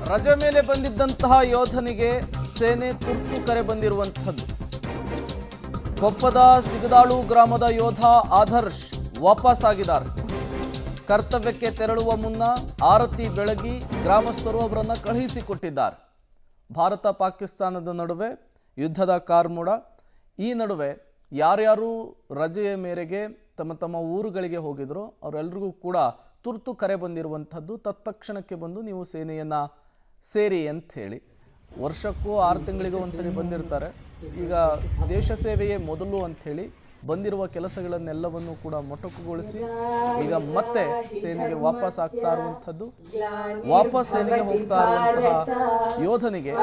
ರಜೆ ಮೇಲೆ ಬಂದಿದ್ದಂತಹ ಯೋಧನಿಗೆ ಸೇನೆ ತುರ್ತು ಕರೆ ಬಂದಿರುವಂಥದ್ದು. ಕೊಪ್ಪದ ಸಿಗದಾಳು ಗ್ರಾಮದ ಯೋಧ ಆದರ್ಶ್ ವಾಪಸ್ ಆಗಿದ್ದಾರೆ. ಕರ್ತವ್ಯಕ್ಕೆ ತೆರಳುವ ಮುನ್ನ ಆರತಿ ಬೆಳಗಿ ಗ್ರಾಮಸ್ಥರು ಅವರನ್ನು ಕಳುಹಿಸಿಕೊಟ್ಟಿದ್ದಾರೆ. ಭಾರತ ಪಾಕಿಸ್ತಾನದ ನಡುವೆ ಯುದ್ಧದ ಕಾರ್ಮೋಡ. ಈ ನಡುವೆ ಯಾರ್ಯಾರು ರಜೆಯ ಮೇರೆಗೆ ತಮ್ಮ ತಮ್ಮ ಊರುಗಳಿಗೆ ಹೋಗಿದ್ರು ಅವರೆಲ್ಲರಿಗೂ ಕೂಡ ತುರ್ತು ಕರೆ ಬಂದಿರುವಂಥದ್ದು. ತತ್ಕ್ಷಣಕ್ಕೆ ಬಂದು ನೀವು ಸೇನೆಯನ್ನು ಸೇರಿ ಅಂತ ಹೇಳಿ ವರ್ಷಕ್ಕೂ 6 ತಿಂಗಳಿಗೆ ಒಂದ್ಸರಿ ಬಂದಿರ್ತಾರೆ. ಈಗ ದೇಶ ಸೇವೆಯೇ ಮೊದಲು ಅಂಥೇಳಿ ಬಂದಿರುವ ಕೆಲಸಗಳನ್ನೆಲ್ಲವನ್ನು ಕೂಡ ಮೊಟಕುಗೊಳಿಸಿ ಈಗ ಮತ್ತೆ ಸೇನೆಗೆ ವಾಪಸ್ ಆಗ್ತಾ ಇರುವಂಥದ್ದು. ವಾಪಸ್ ಸೇನೆಗೆ ಹೋಗ್ತಾ ಇರುವಂತಹ ಯೋಧನಿಗೆ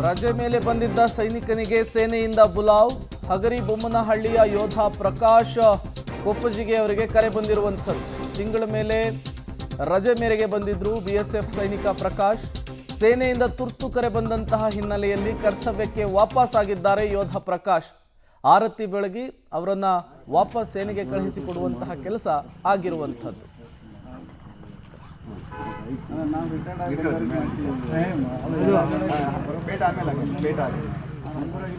ರಜೆ ಮೇಲೆ ಬಂದಿದ್ದ ಸೈನಿಕನಿಗೆ ಸೇನೆಯಿಂದ ಬುಲಾವ್. ಹಗರಿಬೊಮ್ಮನಹಳ್ಳಿಯ ಯೋಧ ಪ್ರಕಾಶ್ ಕೊಪ್ಪಜಿಗೆ ಅವರಿಗೆ ಕರೆ ಬಂದಿರುವಂಥದ್ದು. ತಿಂಗಳ ಮೇಲೆ ರಜೆ ಮೇರೆಗೆ ಬಂದಿದ್ರು BSF ಸೈನಿಕ ಪ್ರಕಾಶ್. ಸೇನೆಯಿಂದ ತುರ್ತು ಕರೆ ಬಂದಂತಹ ಹಿನ್ನೆಲೆಯಲ್ಲಿ ಕರ್ತವ್ಯಕ್ಕೆ ವಾಪಸ್ ಆಗಿದ್ದಾರೆ ಯೋಧ ಪ್ರಕಾಶ್. ಆರತಿ ಬೆಳಗಿ ಅವರನ್ನ ವಾಪಸ್ ಸೇನೆಗೆ ಕಳುಹಿಸಿಕೊಡುವಂತಹ ಕೆಲಸ ಆಗಿರುವಂಥದ್ದು.